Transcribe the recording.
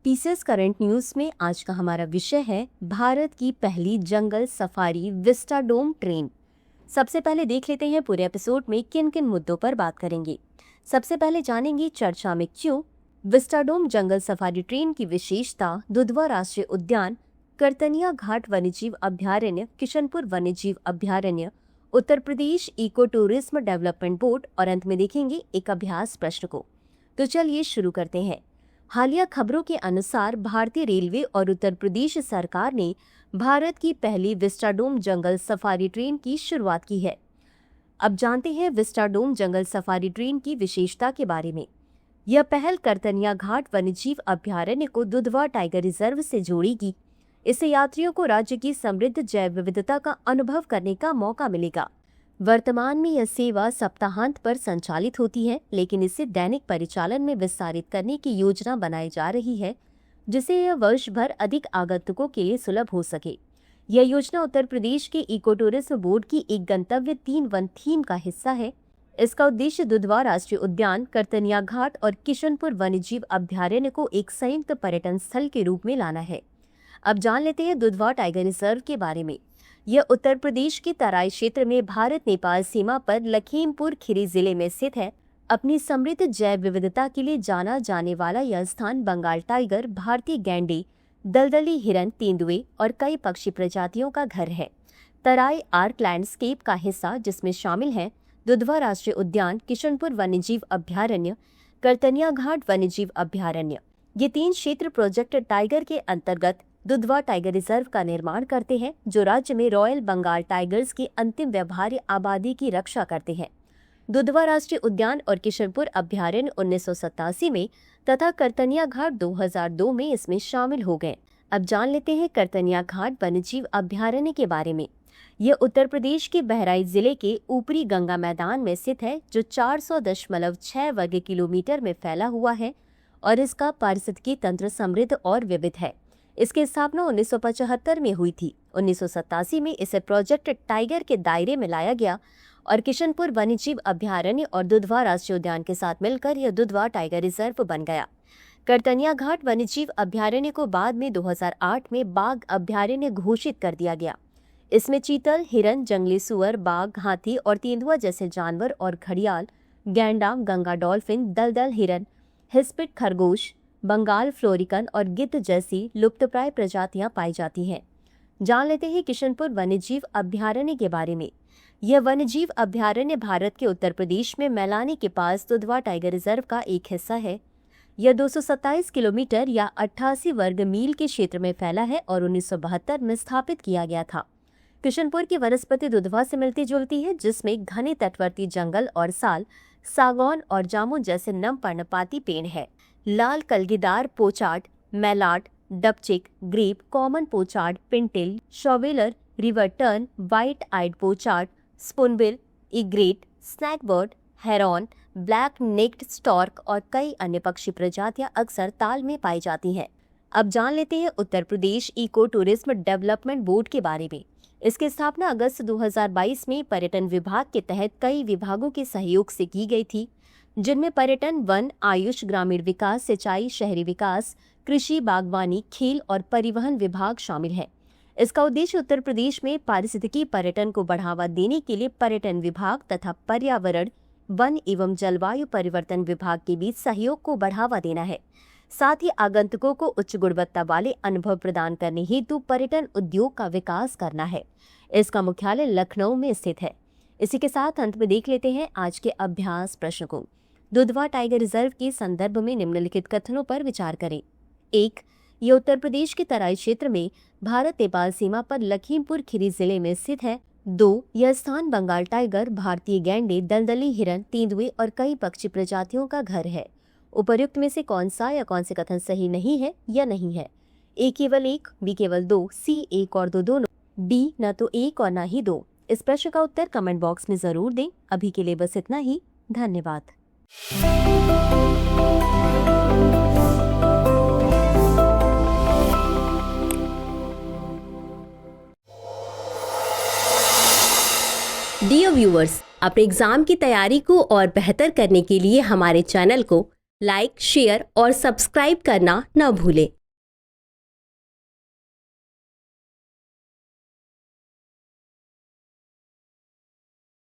PCS current news में आज का हमारा विषय है भारत की पहली जंगल सफारी विस्टाडोम ट्रेन। सबसे पहले देख लेते हैं पूरे एपिसोड में किन किन मुद्दों पर बात करेंगे। सबसे पहले जानेंगे चर्चा में क्यों विस्टाडोम जंगल सफारी ट्रेन की विशेषता, दुधवा राष्ट्रीय उद्यान, करतनिया घाट वन्यजीव अभ्यारण्य, किशनपुर वन्यजीव अभ्यारण्य, Uttar Pradesh eco tourism development board और अंत में देखेंगे एक अभ्यास प्रश्न को। तो चलिए शुरू करते हैं। हालिया खबरों के अनुसार भारतीय रेलवे और उत्तर प्रदेश सरकार ने भारत की पहली विस्टाडोम जंगल सफारी ट्रेन की शुरुआत की है। अब जानते हैं विस्टाडोम जंगल सफारी ट्रेन की विशेषता के बारे में। यह पहल करतनिया घाट वन्यजीव अभ्यारण्य को दुधवा टाइगर रिजर्व से जोड़ेगी। इससे यात्रियों को राज्य की समृद्ध जैव विविधता का अनुभव करने का मौका मिलेगा। वर्तमान में यह सेवा सप्ताहांत पर संचालित होती है, लेकिन इसे दैनिक परिचालन में विस्तारित करने की योजना बनाई जा रही है, जिससे यह वर्ष भर अधिक आगंतुकों के लिए सुलभ हो सके। यह योजना उत्तर प्रदेश के इको टूरिज्म बोर्ड की एक गंतव्य 3 वन थीम का हिस्सा है। इसका उद्देश्य दुधवा राष्ट्रीय उद्यान, करतनिया घाट और किशनपुर वन्यजीव अभ्यारण्य को एक संयुक्त पर्यटन स्थल के रूप में लाना है। अब जान लेते हैं दुधवा टाइगर रिजर्व के बारे में। यह उत्तर प्रदेश के तराई क्षेत्र में भारत नेपाल सीमा पर लखीमपुर खीरी जिले में स्थित है। अपनी समृद्ध जैव विविधता के लिए जाना जाने वाला यह स्थान बंगाल टाइगर, भारतीय गैंडे, दलदली हिरन, तेंदुए और कई पक्षी प्रजातियों का घर है। तराई आर्क लैंडस्केप का हिस्सा, जिसमें शामिल है दुधवा राष्ट्रीय उद्यान, किशनपुर वन्यजीव अभ्यारण्य, करतनिया घाट वन्यजीव अभ्यारण्य। ये 3 क्षेत्र प्रोजेक्ट टाइगर के अंतर्गत दुधवा टाइगर रिजर्व का निर्माण करते हैं, जो राज्य में रॉयल बंगाल टाइगर्स की अंतिम व्यवहार्य आबादी की रक्षा करते हैं। दुधवा राष्ट्रीय उद्यान और किशनपुर अभ्यारण्य 1987 में तथा करतनिया घाट 2002 में इसमें शामिल हो गए। अब जान लेते हैं करतनिया घाट वन्यजीव अभ्यारण्य के बारे में। यह उत्तर प्रदेश के बहराइच जिले के ऊपरी गंगा मैदान में स्थित है, जो 400.6 वर्ग किलोमीटर में फैला हुआ है और इसका पारिस्थितिकी तंत्र समृद्ध और विविध है। इसकी स्थापना 1975 में हुई थी। 1987 में इसे प्रोजेक्ट टाइगर के दायरे में लाया गया और किशनपुर वन्यजीव अभ्यारण्य और दुधवा राष्ट्रीय उद्यान के साथ मिलकर यह दुधवा टाइगर रिजर्व बन गया। करतनिया घाट वन्यजीव अभ्यारण्य को बाद में 2008 में बाघ अभ्यारण्य घोषित कर दिया गया। इसमें चीतल, हिरन, जंगली सुअर, बाघ, हाथी और तेंदुआ जैसे जानवर और घड़ियाल, गैंडा, गंगा डॉल्फिन, दलदल हिरन, हिस्पिड खरगोश, बंगाल फ्लोरिकन और गिद्ध जैसी लुप्तप्राय प्रजातियां पाई जाती हैं। जान लेते हैं किशनपुर वन्यजीव अभ्यारण्य के बारे में। यह वन्यजीव अभ्यारण्य भारत के उत्तर प्रदेश में मैलानी के पास दुधवा टाइगर रिजर्व का एक हिस्सा है। यह 227 किलोमीटर या 88 वर्ग मील के क्षेत्र में फैला है और 1972 में स्थापित किया गया था। किशनपुर की वनस्पति दुधवा से मिलती जुलती है, जिसमें घने तटवर्ती जंगल और साल, सागौन और जामुन जैसे नम पर्णपाती पेड़ है। लाल कलगीदार pochard, mallard, dabchick, grebe, common pochard, pintail, shoveler, river tern, white eyed pochard, spoonbill, egret, snakebird, heron, black necked stork और कई अन्य पक्षी प्रजातियां अक्सर ताल में पाई जाती हैं। अब जान लेते हैं Uttar Pradesh eco tourism development board के बारे में। इसकी स्थापना अगस्त 2022 में पर्यटन विभाग के तहत कई विभागों के सहयोग से की गई थी, जिनमें पर्यटन, वन, आयुष, ग्रामीण विकास, सिंचाई, शहरी विकास, कृषि, बागवानी, खेल और परिवहन विभाग शामिल है। इसका उद्देश्य उत्तर प्रदेश में पारिस्थितिकी पर्यटन को बढ़ावा देने के लिए पर्यटन विभाग तथा पर्यावरण, वन एवं जलवायु परिवर्तन विभाग के बीच सहयोग को बढ़ावा देना है। साथ ही आगंतुकों को उच्च गुणवत्ता वाले अनुभव प्रदान करने हेतु पर्यटन उद्योग का विकास करना है। इसका मुख्यालय लखनऊ में स्थित है। इसी के साथ अंत में देख लेते हैं आज के अभ्यास प्रश्न को। दुधवा टाइगर रिजर्व के संदर्भ में निम्नलिखित कथनों पर विचार करें। 1. ये उत्तर प्रदेश के तराई क्षेत्र में भारत नेपाल सीमा पर लखीमपुर खीरी जिले में स्थित है। 2. यह स्थान बंगाल टाइगर, भारतीय गैंडे, दलदली हिरन, तेंदुए और कई पक्षी प्रजातियों का घर है। उपर्युक्त में से कौन सा या कौन से कथन सही नहीं है या नहीं है? A केवल 1, B केवल 2, C 1 और 2 दोनों, D न तो 1 और न ही 2। इस प्रश्न का उत्तर कमेंट बॉक्स में जरूर दें। अभी के लिए बस इतना ही। धन्यवाद। डियर व्यूअर्स, अपने एग्जाम की तैयारी को और बेहतर करने के लिए हमारे चैनल को लाइक, शेयर और सब्सक्राइब करना न भूलें।